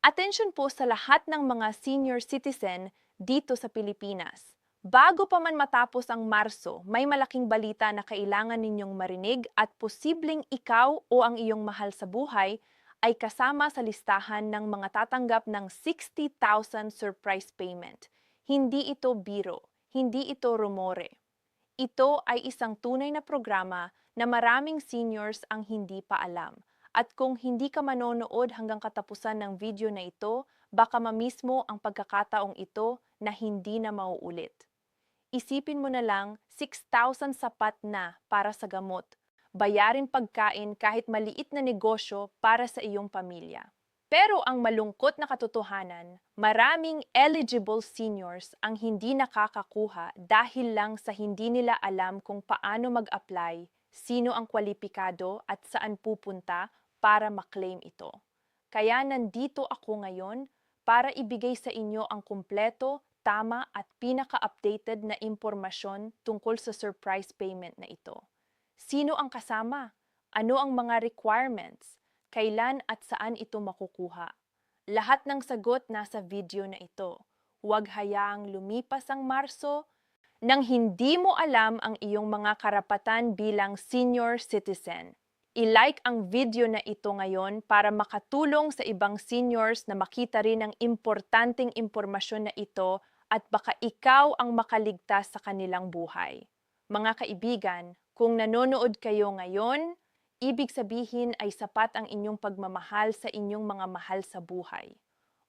Atensyon po sa lahat ng mga senior citizen dito sa Pilipinas. Bago pa man matapos ang Marso, may malaking balita na kailangan ninyong marinig at posibleng ikaw o ang iyong mahal sa buhay ay kasama sa listahan ng mga tatanggap ng 60,000 surprise payment. Hindi ito biro, hindi ito rumore. Ito ay isang tunay na programa na maraming seniors ang hindi pa alam. At kung hindi ka manonood hanggang katapusan ng video na ito, baka mamiss mo ang pagkakataong ito na hindi na mauulit. Isipin mo na lang, 6,000 sapat na para sa gamot. Bayarin pagkain kahit maliit na negosyo para sa iyong pamilya. Pero ang malungkot na katotohanan, maraming eligible seniors ang hindi nakakakuha dahil lang sa hindi nila alam kung paano mag-apply, sino ang kwalipikado at saan pupunta para maklaim ito. Kaya nandito ako ngayon para ibigay sa inyo ang kumpleto, tama at pinaka-updated na impormasyon tungkol sa surprise payment na ito. Sino ang kasama? Ano ang mga requirements? Kailan at saan ito makukuha? Lahat ng sagot nasa video na ito. Huwag hayaang lumipas ang Marso nang hindi mo alam ang iyong mga karapatan bilang senior citizen. I-like ang video na ito ngayon para makatulong sa ibang seniors na makita rin ang importanteng impormasyon na ito at baka ikaw ang makaligtas sa kanilang buhay. Mga kaibigan, kung nanonood kayo ngayon, ibig sabihin ay sapat ang inyong pagmamahal sa inyong mga mahal sa buhay.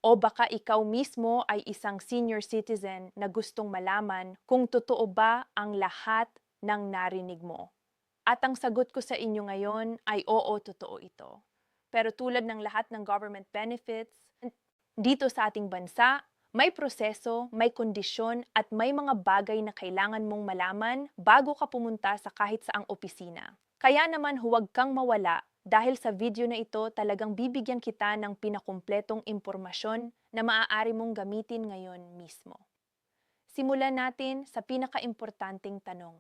O baka ikaw mismo ay isang senior citizen na gustong malaman kung totoo ba ang lahat ng narinig mo. At ang sagot ko sa inyo ngayon ay oo, totoo ito. Pero tulad ng lahat ng government benefits, dito sa ating bansa, may proseso, may kondisyon at may mga bagay na kailangan mong malaman bago ka pumunta sa kahit saang opisina. Kaya naman huwag kang mawala dahil sa video na ito talagang bibigyan kita ng pinakumpletong impormasyon na maaari mong gamitin ngayon mismo. Simulan natin sa pinakaimportanteng tanong.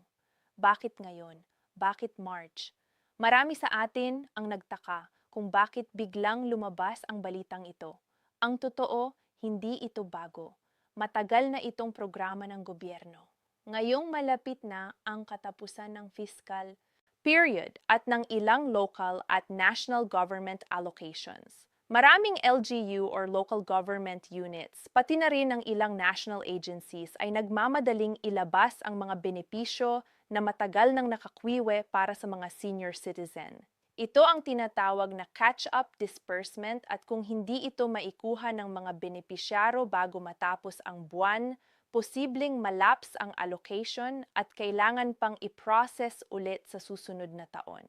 Bakit ngayon? Bakit March? Marami sa atin ang nagtaka kung bakit biglang lumabas ang balitang ito. Ang totoo, hindi ito bago. Matagal na itong programa ng gobyerno. Ngayong malapit na ang katapusan ng fiscal period at ng ilang local at national government allocations. Maraming LGU or local government units, pati na rin ng ilang national agencies ay nagmamadaling ilabas ang mga benepisyo na matagal nang nakakwiwe para sa mga senior citizen. Ito ang tinatawag na catch-up disbursement at kung hindi ito maikuha ng mga benepisyaro bago matapos ang buwan, posibleng malaps ang allocation at kailangan pang i-process ulit sa susunod na taon.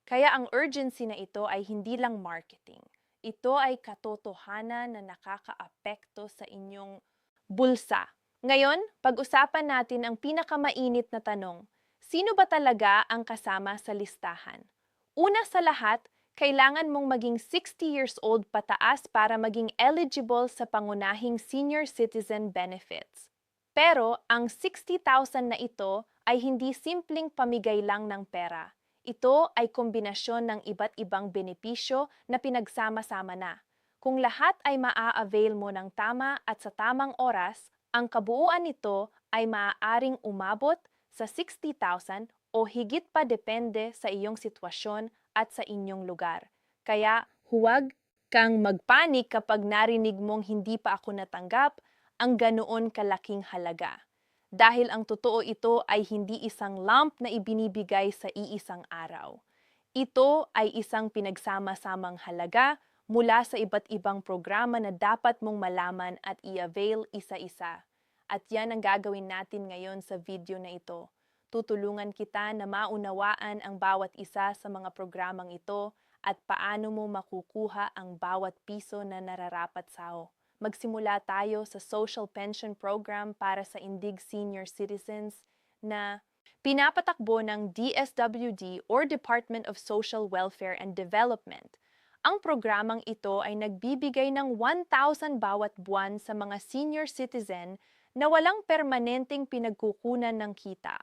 Kaya ang urgency na ito ay hindi lang marketing. Ito ay katotohanan na nakakaapekto sa inyong bulsa. Ngayon, pag-usapan natin ang pinakamainit na tanong. Sino ba talaga ang kasama sa listahan? Una sa lahat, kailangan mong maging 60 years old pataas para maging eligible sa pangunahing senior citizen benefits. Pero ang 60,000 na ito ay hindi simpleng pamigay lang ng pera. Ito ay kombinasyon ng iba't ibang benepisyo na pinagsama-sama na. Kung lahat ay maa-avail mo ng tama at sa tamang oras, ang kabuuan nito ay maaaring umabot sa 60,000 o higit pa depende sa iyong sitwasyon at sa inyong lugar. Kaya huwag kang magpanik kapag narinig mong hindi pa ako natanggap ang ganoon kalaking halaga. Dahil ang totoo ito ay hindi isang lump na ibinibigay sa iisang araw. Ito ay isang pinagsama-samang halaga mula sa iba't ibang programa na dapat mong malaman at i-avail isa-isa. At yan ang gagawin natin ngayon sa video na ito. Tutulungan kita na maunawaan ang bawat isa sa mga programang ito at paano mo makukuha ang bawat piso na nararapat sa'yo. Magsimula tayo sa Social Pension Program para sa indig senior citizens na pinapatakbo ng DSWD or Department of Social Welfare and Development. Ang programang ito ay nagbibigay ng 1,000 bawat buwan sa mga senior citizen na walang permanenteng pinagkukunan ng kita.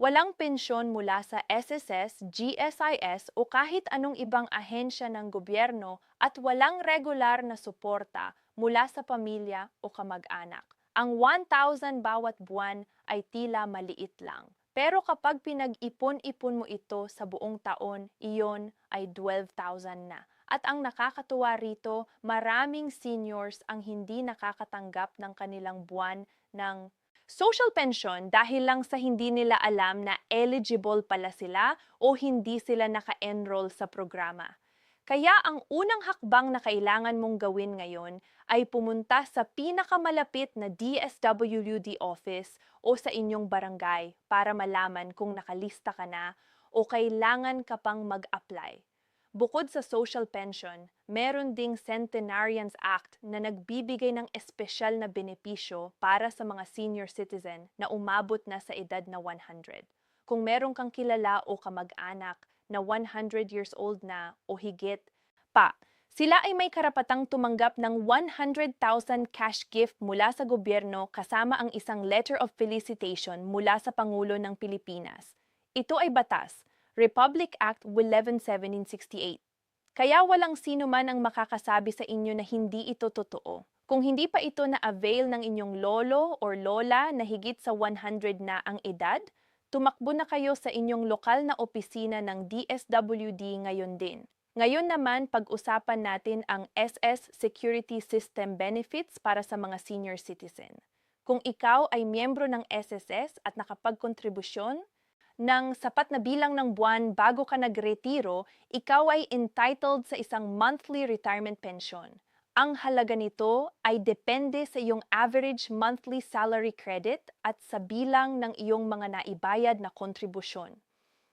Walang pensyon mula sa SSS, GSIS o kahit anong ibang ahensya ng gobyerno at walang regular na suporta mula sa pamilya o kamag-anak. Ang 1,000 bawat buwan ay tila maliit lang. Pero kapag pinag-ipon-ipon mo ito sa buong taon, iyon ay 12,000 na. At ang nakakatuwa rito, maraming seniors ang hindi nakakatanggap ng kanilang buwan ng social pension dahil lang sa hindi nila alam na eligible pala sila o hindi sila naka-enroll sa programa. Kaya ang unang hakbang na kailangan mong gawin ngayon ay pumunta sa pinakamalapit na DSWD office o sa inyong barangay para malaman kung nakalista ka na o kailangan ka pang mag-apply. Bukod sa social pension, meron ding Centenarians Act na nagbibigay ng espesyal na benepisyo para sa mga senior citizen na umabot na sa edad na 100. Kung meron kang kilala o kamag-anak na 100 years old na o higit pa, sila ay may karapatang tumanggap ng 100,000 cash gift mula sa gobyerno kasama ang isang letter of felicitation mula sa Pangulo ng Pilipinas. Ito ay batas, Republic Act 11, 1768. Kaya walang sino man ang makakasabi sa inyo na hindi ito totoo. Kung hindi pa ito na-avail ng inyong lolo or lola na higit sa 100 na ang edad, tumakbo na kayo sa inyong lokal na opisina ng DSWD ngayon din. Ngayon naman, pag-usapan natin ang SS Security System Benefits para sa mga senior citizen. Kung ikaw ay miyembro ng SSS at nakapagkontribusyon ng sapat na bilang ng buwan bago ka nagretiro, ikaw ay entitled sa isang monthly retirement pension. Ang halaga nito ay depende sa iyong average monthly salary credit at sa bilang ng iyong mga naibayad na kontribusyon.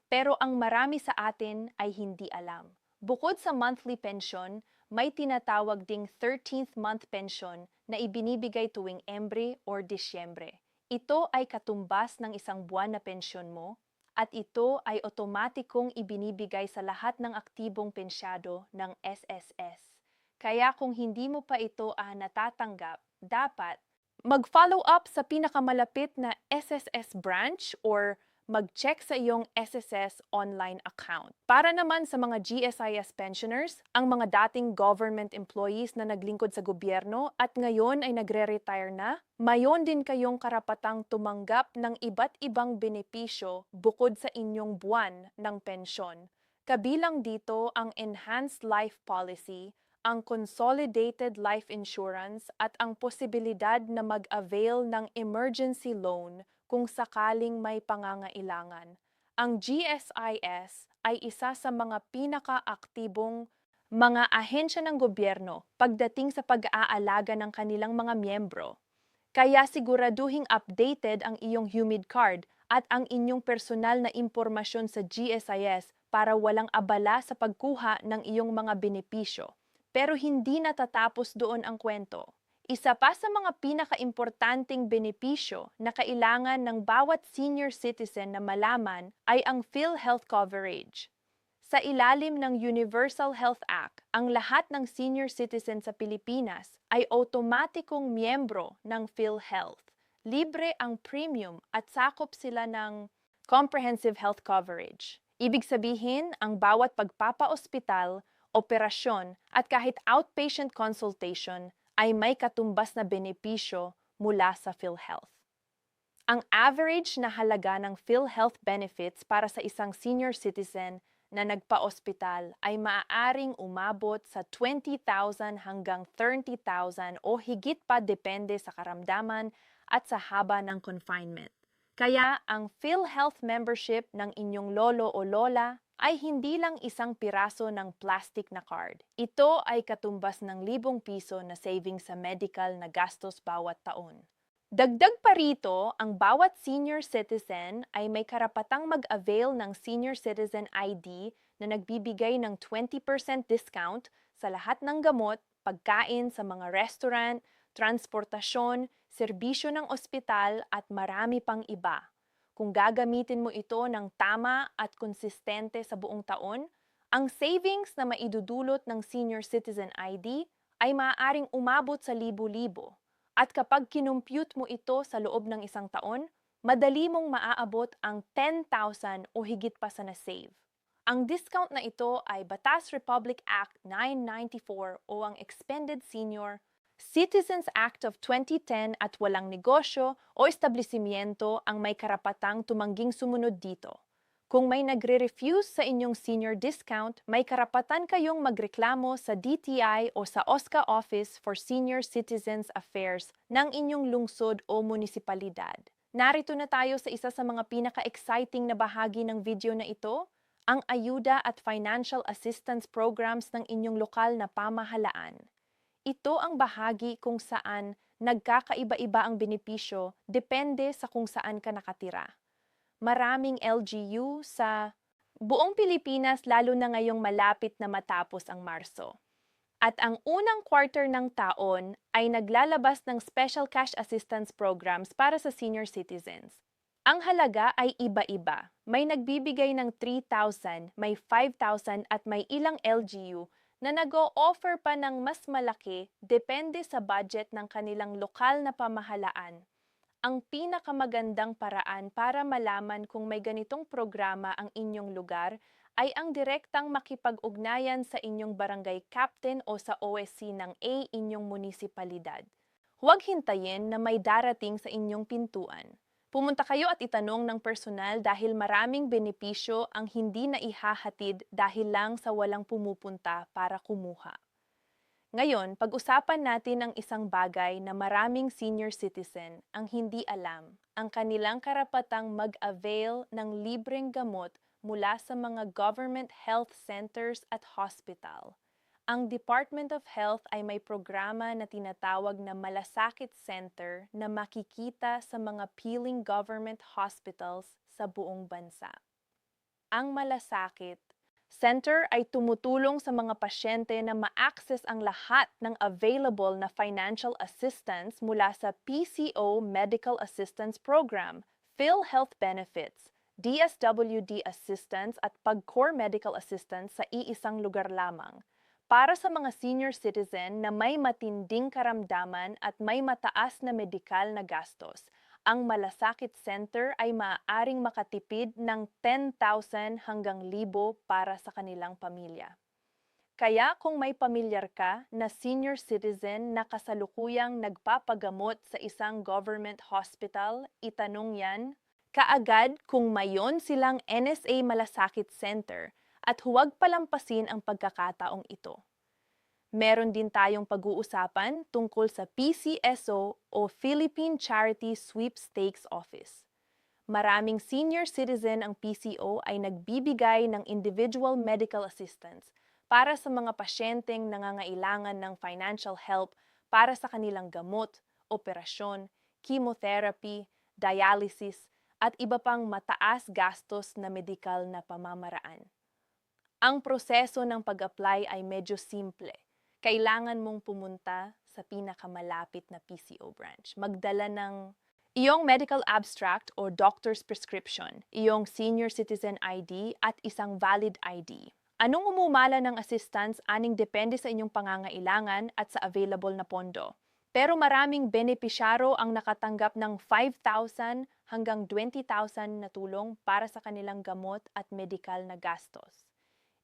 Pero ang marami sa atin ay hindi alam. Bukod sa monthly pension, may tinatawag ding 13th month pension na ibinibigay tuwing Embre or Disyembre. Ito ay katumbas ng isang buwan na pensyon mo at ito ay otomatikong ibinibigay sa lahat ng aktibong pensyado ng SSS. Kaya kung hindi mo pa ito natatanggap, dapat mag-follow up sa pinakamalapit na SSS branch or mag-check sa iyong SSS online account. Para naman sa mga GSIS pensioners, ang mga dating government employees na naglingkod sa gobyerno at ngayon ay nagre-retire na, mayon din kayong karapatang tumanggap ng iba't ibang benepisyo bukod sa inyong buwan ng pensyon. Kabilang dito ang Enhanced Life Policy, ang Consolidated Life Insurance at ang posibilidad na mag-avail ng emergency loan kung sakaling may pangangailangan. Ang GSIS ay isa sa mga pinaka-aktibong mga ahensya ng gobyerno pagdating sa pag-aalaga ng kanilang mga miyembro. Kaya siguraduhing updated ang iyong HUMID card at ang inyong personal na impormasyon sa GSIS para walang abala sa pagkuha ng iyong mga benepisyo. Pero hindi natatapos doon ang kwento. Isa pa sa mga pinakaimportanteng benepisyo na kailangan ng bawat senior citizen na malaman ay ang PhilHealth coverage. Sa ilalim ng Universal Health Act, ang lahat ng senior citizen sa Pilipinas ay otomatikong miyembro ng PhilHealth. Libre ang premium at sakop sila ng comprehensive health coverage. Ibig sabihin, ang bawat pagpapa-ospital, operasyon at kahit outpatient consultation ay may katumbas na benepisyo mula sa PhilHealth. Ang average na halaga ng PhilHealth benefits para sa isang senior citizen na nagpa-ospital ay maaaring umabot sa 20,000 hanggang 30,000 o higit pa depende sa karamdaman at sa haba ng confinement. Kaya ang PhilHealth membership ng inyong lolo o lola ay hindi lang isang piraso ng plastic na card. Ito ay katumbas ng ₱1,000 na savings sa medical na gastos bawat taon. Dagdag pa rito, ang bawat senior citizen ay may karapatang mag-avail ng Senior Citizen ID na nagbibigay ng 20% discount sa lahat ng gamot, pagkain sa mga restaurant, transportasyon, serbisyo ng ospital at marami pang iba. Kung gagamitin mo ito ng tama at konsistente sa buong taon, ang savings na maidudulot ng Senior Citizen ID ay maaaring umabot sa libo-libo. At kapag kinumpute mo ito sa loob ng isang taon, madali mong maaabot ang 10,000 o higit pa sa na-save. Ang discount na ito ay Batas Republic Act 994 o ang Expanded Senior Citizens Act of 2010 at walang negosyo o establishmento ang may karapatang tumangging sumunod dito. Kung may nagre-refuse sa inyong senior discount, may karapatan kayong magreklamo sa DTI o sa OSCA Office for Senior Citizens Affairs ng inyong lungsod o munisipalidad. Narito na tayo sa isa sa mga pinaka-exciting na bahagi ng video na ito, ang ayuda at financial assistance programs ng inyong lokal na pamahalaan. Ito ang bahagi kung saan nagkakaiba-iba ang benepisyo depende sa kung saan ka nakatira. Maraming LGU sa buong Pilipinas lalo na ngayong malapit na matapos ang Marso. At ang unang quarter ng taon ay naglalabas ng special cash assistance programs para sa senior citizens. Ang halaga ay iba-iba. May nagbibigay ng 3,000, may 5,000 at may ilang LGU na nag-o-offer pa ng mas malaki depende sa budget ng kanilang lokal na pamahalaan. Ang pinakamagandang paraan para malaman kung may ganitong programa ang inyong lugar ay ang direktang makipag-ugnayan sa inyong barangay captain o sa OSC ng inyong munisipalidad. Huwag hintayin na may darating sa inyong pintuan. Pumunta kayo at itanong ng personal dahil maraming benepisyo ang hindi na ihahatid dahil lang sa walang pumupunta para kumuha. Ngayon, pag-usapan natin ang isang bagay na maraming senior citizen ang hindi alam, ang kanilang karapatang mag-avail ng libreng gamot mula sa mga government health centers at hospital. Ang Department of Health ay may programa na tinatawag na Malasakit Center na makikita sa mga piling government hospitals sa buong bansa. Ang Malasakit Center ay tumutulong sa mga pasyente na ma-access ang lahat ng available na financial assistance mula sa PCO Medical Assistance Program, PhilHealth Benefits, DSWD Assistance at PAGCOR Medical Assistance sa iisang lugar lamang. Para sa mga senior citizen na may matinding karamdaman at may mataas na medikal na gastos, ang Malasakit Center ay maaaring makatipid ng 10,000 hanggang 1,000 para sa kanilang pamilya. Kaya kung may pamilyar ka na senior citizen na kasalukuyang nagpapagamot sa isang government hospital, itanong yan kaagad kung mayon silang NSA Malasakit Center at huwag palampasin ang pagkakataong ito. Meron din tayong pag-uusapan tungkol sa PCSO o Philippine Charity Sweepstakes Office. Maraming senior citizen ang PCO ay nagbibigay ng individual medical assistance para sa mga pasyenteng nangangailangan ng financial help para sa kanilang gamot, operasyon, chemotherapy, dialysis, at iba pang mataas gastos na medikal na pamamaraan. Ang proseso ng pag-apply ay medyo simple. Kailangan mong pumunta sa pinakamalapit na PCO branch. Magdala ng iyong medical abstract o doctor's prescription, iyong senior citizen ID at isang valid ID. Anong umumala ng assistance aning depende sa inyong pangangailangan at sa available na pondo. Pero maraming benepisyaro ang nakatanggap ng 5,000 hanggang 20,000 na tulong para sa kanilang gamot at medikal na gastos.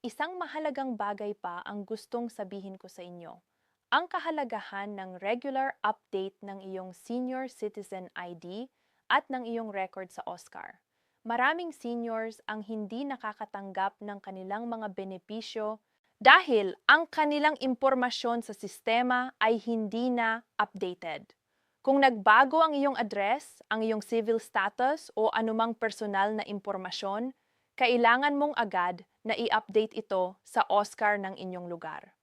Isang mahalagang bagay pa ang gustong sabihin ko sa inyo. Ang kahalagahan ng regular update ng iyong senior citizen ID at ng iyong record sa OSCAR. Maraming seniors ang hindi nakakatanggap ng kanilang mga benepisyo dahil ang kanilang impormasyon sa sistema ay hindi na updated. Kung nagbago ang iyong address, ang iyong civil status o anumang personal na impormasyon, kailangan mong agad na i-update ito sa OSCAR ng inyong lugar.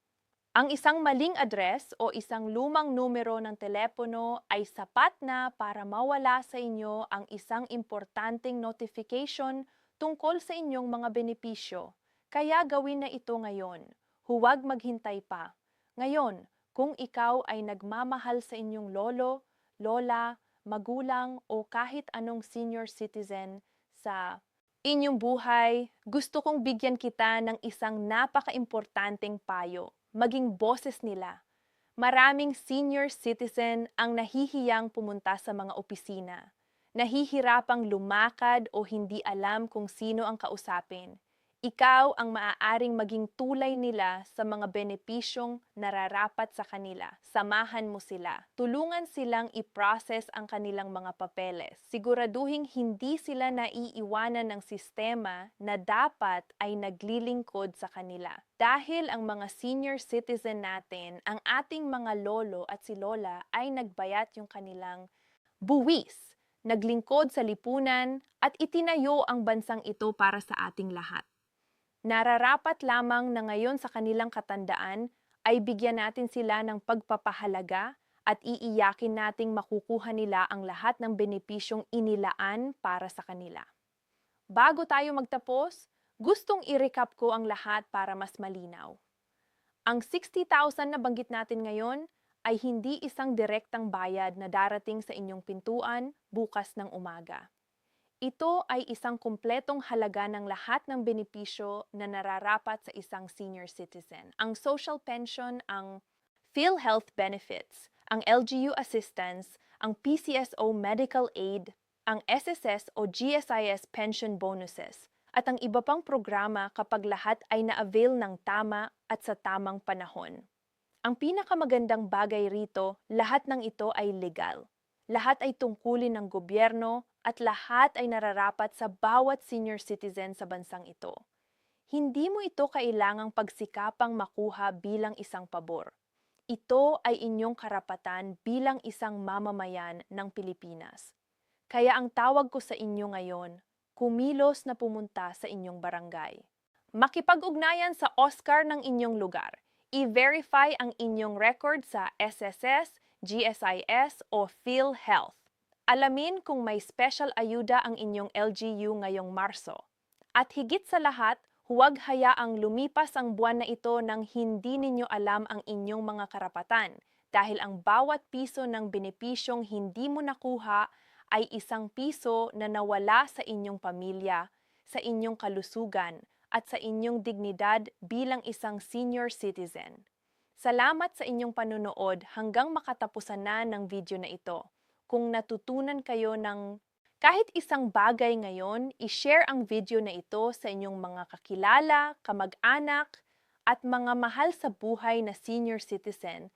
Ang isang maling address o isang lumang numero ng telepono ay sapat na para mawala sa inyo ang isang importanteng notification tungkol sa inyong mga benepisyo. Kaya gawin na ito ngayon. Huwag maghintay pa. Ngayon, kung ikaw ay nagmamahal sa inyong lolo, lola, magulang o kahit anong senior citizen sa inyong buhay, gusto kong bigyan kita ng isang napaka-importanteng payo. Maging boses nila. Maraming senior citizen ang nahihiyang pumunta sa mga opisina. nahihirapang lumakad o hindi alam kung sino ang kausapin. Ikaw ang maaaring maging tulay nila sa mga benepisyong nararapat sa kanila. Samahan mo sila. Tulungan silang i-process ang kanilang mga papeles. Siguraduhing hindi sila naiiwanan ng sistema na dapat ay naglilingkod sa kanila. Dahil ang mga senior citizen natin, ang ating mga lolo at si lola ay nagbayat yung kanilang buwis, naglingkod sa lipunan at itinayo ang bansang ito para sa ating lahat. Nararapat lamang na ngayon sa kanilang katandaan ay bigyan natin sila ng pagpapahalaga at iiyakin nating makukuha nila ang lahat ng benepisyong inilaan para sa kanila. Bago tayo magtapos, gustong i-recap ko ang lahat para mas malinaw. Ang 60,000 na banggit natin ngayon ay hindi isang direktang bayad na darating sa inyong pintuan bukas ng umaga. Ito ay isang kumpletong halaga ng lahat ng benepisyo na nararapat sa isang senior citizen. Ang social pension, ang PhilHealth benefits, ang LGU assistance, ang PCSO medical aid, ang SSS o GSIS pension bonuses, at ang iba pang programa kapag lahat ay na-avail ng tama at sa tamang panahon. Ang pinakamagandang bagay rito, lahat ng ito ay legal. Lahat ay tungkulin ng gobyerno at lahat ay nararapat sa bawat senior citizen sa bansang ito. Hindi mo ito kailangang pagsikapang makuha bilang isang pabor. Ito ay inyong karapatan bilang isang mamamayan ng Pilipinas. Kaya ang tawag ko sa inyo ngayon, kumilos na pumunta sa inyong barangay. Makipag-ugnayan sa Oscar ng inyong lugar. I-verify ang inyong record sa SSS, GSIS o PhilHealth. Alamin kung may special ayuda ang inyong LGU ngayong Marso. At higit sa lahat, huwag hayaang lumipas ang buwan na ito nang hindi ninyo alam ang inyong mga karapatan dahil ang bawat piso ng benepisyong hindi mo nakuha ay isang piso na nawala sa inyong pamilya, sa inyong kalusugan, at sa inyong dignidad bilang isang senior citizen. Salamat sa inyong panunood hanggang makatapusan na ng video na ito. Kung natutunan kayo ng kahit isang bagay ngayon, i-share ang video na ito sa inyong mga kakilala, kamag-anak, at mga mahal sa buhay na senior citizen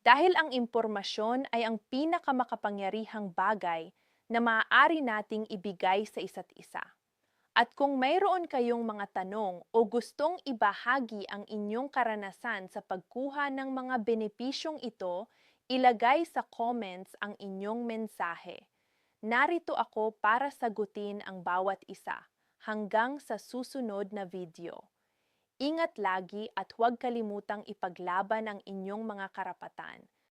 dahil ang impormasyon ay ang pinakamakapangyarihang bagay na maaari nating ibigay sa isa't isa. At kung mayroon kayong mga tanong o gustong ibahagi ang inyong karanasan sa pagkuha ng mga benepisyong ito, ilagay sa comments ang inyong mensahe. Narito ako para sagutin ang bawat isa hanggang sa susunod na video. Ingat lagi at huwag kalimutang ipaglaban ang inyong mga karapatan